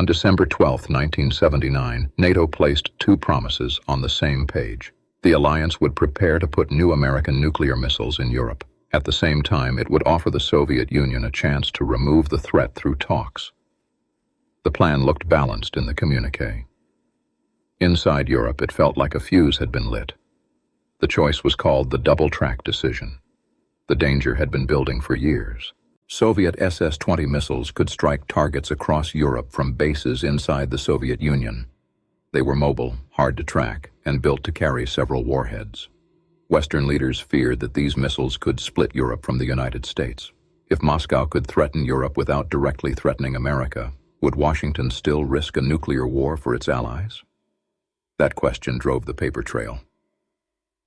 On December 12, 1979, NATO placed two promises on the same page. The alliance would prepare to put new American nuclear missiles in Europe. At the same time, it would offer the Soviet Union a chance to remove the threat through talks. The plan looked balanced in the communique. Inside Europe, it felt like a fuse had been lit. The choice was called the double-track decision. The danger had been building for years. Soviet SS-20 missiles could strike targets across Europe from bases inside the Soviet Union. They were mobile, hard to track, and built to carry several warheads. Western leaders feared that these missiles could split Europe from the United States. If Moscow could threaten Europe without directly threatening America, would Washington still risk a nuclear war for its allies? That question drove the paper trail.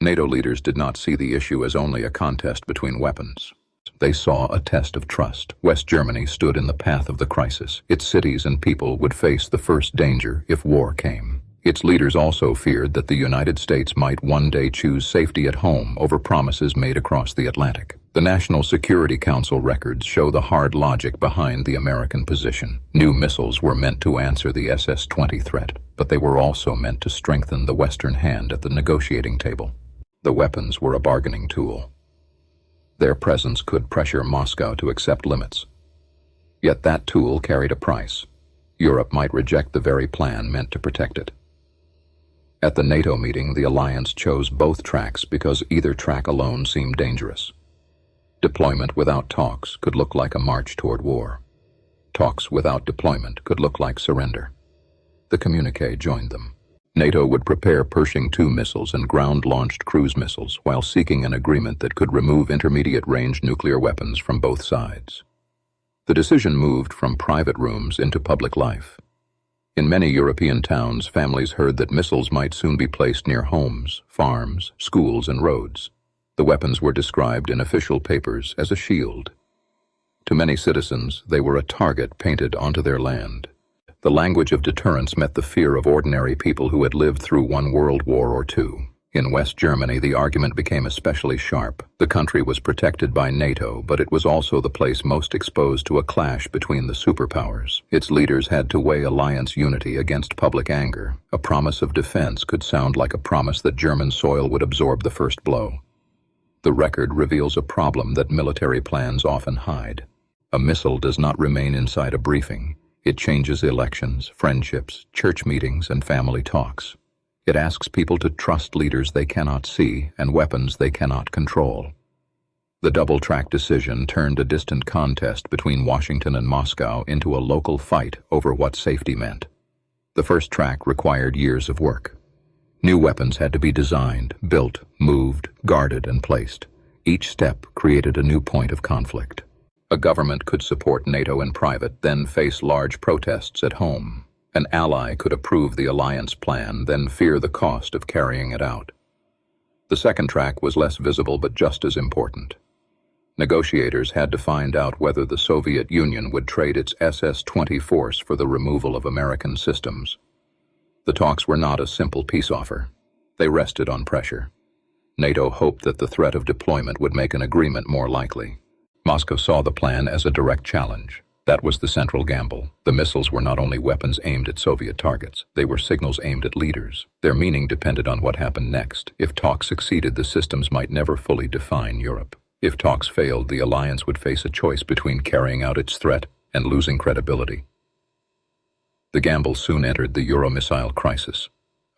NATO leaders did not see the issue as only a contest between weapons. They saw a test of trust. West Germany stood in the path of the crisis. Its cities and people would face the first danger if war came. Its leaders also feared that the United States might one day choose safety at home over promises made across the Atlantic. The National Security Council records show the hard logic behind the American position. New missiles were meant to answer the SS-20 threat, but they were also meant to strengthen the Western hand at the negotiating table. The weapons were a bargaining tool. Their presence could pressure Moscow to accept limits. Yet that tool carried a price. Europe might reject the very plan meant to protect it. At the NATO meeting, the alliance chose both tracks because either track alone seemed dangerous. Deployment without talks could look like a march toward war. Talks without deployment could look like surrender. The communique joined them. NATO would prepare Pershing II missiles and ground-launched cruise missiles while seeking an agreement that could remove intermediate-range nuclear weapons from both sides. The decision moved from private rooms into public life. In many European towns, families heard that missiles might soon be placed near homes, farms, schools, and roads. The weapons were described in official papers as a shield. To many citizens, they were a target painted onto their land. The language of deterrence met the fear of ordinary people who had lived through one world war or two. In West Germany, the argument became especially sharp. The country was protected by NATO, but it was also the place most exposed to a clash between the superpowers. Its leaders had to weigh alliance unity against public anger. A promise of defense could sound like a promise that German soil would absorb the first blow. The record reveals a problem that military plans often hide. A missile does not remain inside a briefing. It changes elections, friendships, church meetings, and family talks. It asks people to trust leaders they cannot see and weapons they cannot control. The double-track decision turned a distant contest between Washington and Moscow into a local fight over what safety meant. The first track required years of work. New weapons had to be designed, built, moved, guarded, and placed. Each step created a new point of conflict. A government could support NATO in private, then face large protests at home. An ally could approve the alliance plan, then fear the cost of carrying it out. The second track was less visible but just as important. Negotiators had to find out whether the Soviet Union would trade its SS-20 force for the removal of American systems. The talks were not a simple peace offer. They rested on pressure. NATO hoped that the threat of deployment would make an agreement more likely. Moscow saw the plan as a direct challenge. That was the central gamble. The missiles were not only weapons aimed at Soviet targets, they were signals aimed at leaders. Their meaning depended on what happened next. If talks succeeded, the systems might never fully define Europe. If talks failed, the alliance would face a choice between carrying out its threat and losing credibility. The gamble soon entered the Euro-missile crisis.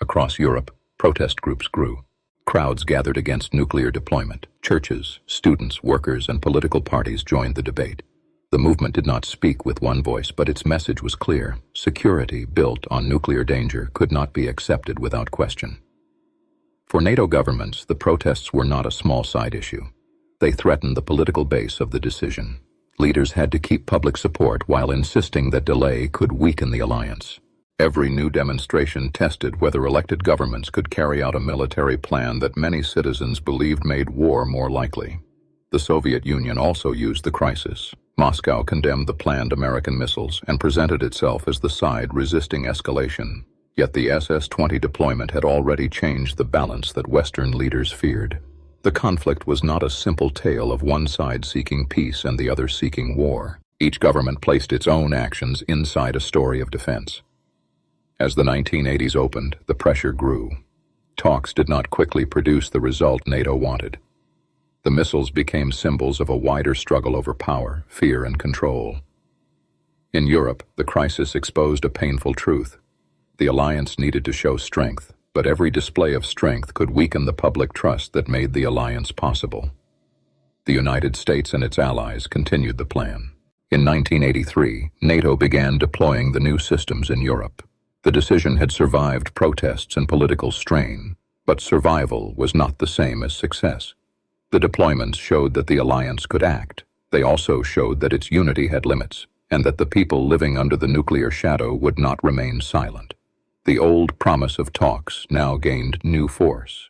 Across Europe, protest groups grew. Crowds gathered against nuclear deployment. Churches, students, workers, and political parties joined the debate. The movement did not speak with one voice, but its message was clear. Security built on nuclear danger could not be accepted without question. For NATO governments, the protests were not a small side issue. They threatened the political base of the decision. Leaders had to keep public support while insisting that delay could weaken the alliance. Every new demonstration tested whether elected governments could carry out a military plan that many citizens believed made war more likely. The Soviet Union also used the crisis. Moscow condemned the planned American missiles and presented itself as the side resisting escalation. Yet the SS-20 deployment had already changed the balance that Western leaders feared. The conflict was not a simple tale of one side seeking peace and the other seeking war. Each government placed its own actions inside a story of defense. As the 1980s opened, the pressure grew. Talks did not quickly produce the result NATO wanted. The missiles became symbols of a wider struggle over power, fear, and control. In Europe, the crisis exposed a painful truth. The alliance needed to show strength, but every display of strength could weaken the public trust that made the alliance possible. The United States and its allies continued the plan. In 1983, NATO began deploying the new systems in Europe. The decision had survived protests and political strain, but survival was not the same as success. The deployments showed that the alliance could act. They also showed that its unity had limits, and that the people living under the nuclear shadow would not remain silent. The old promise of talks now gained new force.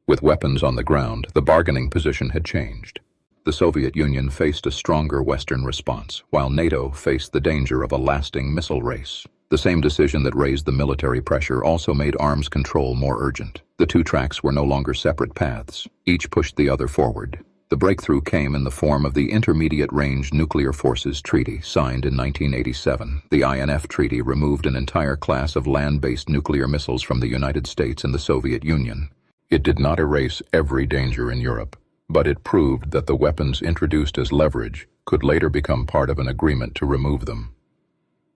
With weapons on the ground, the bargaining position had changed. The Soviet Union faced a stronger Western response, while NATO faced the danger of a lasting missile race. The same decision that raised the military pressure also made arms control more urgent. The two tracks were no longer separate paths. Each pushed the other forward. The breakthrough came in the form of the Intermediate Range Nuclear Forces Treaty, signed in 1987. The INF Treaty removed an entire class of land-based nuclear missiles from the United States and the Soviet Union. It did not erase every danger in Europe, but it proved that the weapons introduced as leverage could later become part of an agreement to remove them.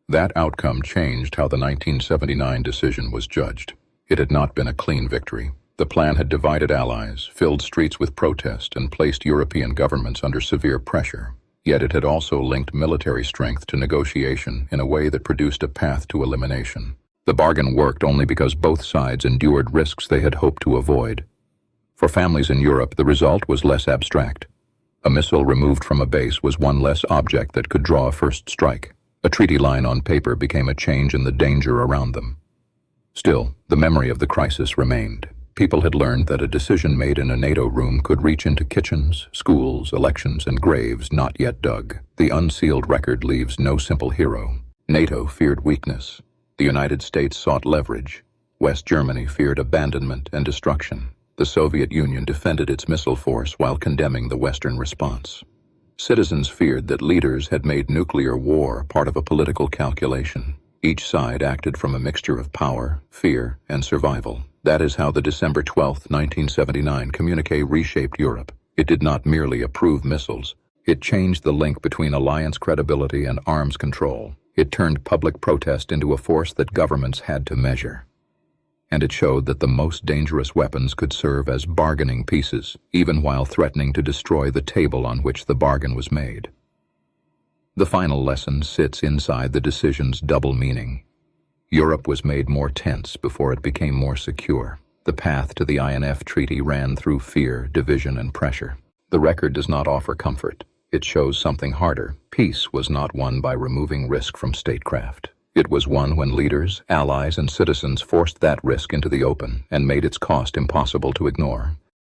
That outcome changed how the 1979 decision was judged. It had not been a clean victory. The plan had divided allies, filled streets with protest, and placed European governments under severe pressure. Yet it had also linked military strength to negotiation in a way that produced a path to elimination. The bargain worked only because both sides endured risks they had hoped to avoid. For families in Europe, the result was less abstract. A missile removed from a base was one less object that could draw a first strike. A treaty line on paper became a change in the danger around them. Still, the memory of the crisis remained. People had learned that a decision made in a NATO room could reach into kitchens, schools, elections, and graves not yet dug. The unsealed record leaves no simple hero. NATO feared weakness. The United States sought leverage. West Germany feared abandonment and destruction. The Soviet Union defended its missile force while condemning the Western response. Citizens feared that leaders had made nuclear war part of a political calculation. Each side acted from a mixture of power, fear, and survival. That is how the December 12, 1979 Communique reshaped Europe. It did not merely approve missiles. It changed the link between alliance credibility and arms control. It turned public protest into a force that governments had to measure. And it showed that the most dangerous weapons could serve as bargaining pieces, even while threatening to destroy the table on which the bargain was made. The final lesson sits inside the decision's double meaning. Europe was made more tense before it became more secure. The path to the INF Treaty ran through fear, division, and pressure. The record does not offer comfort. It shows something harder. Peace was not won by removing risk from statecraft. It was won when leaders, allies, and citizens forced that risk into the open and made its cost impossible to ignore.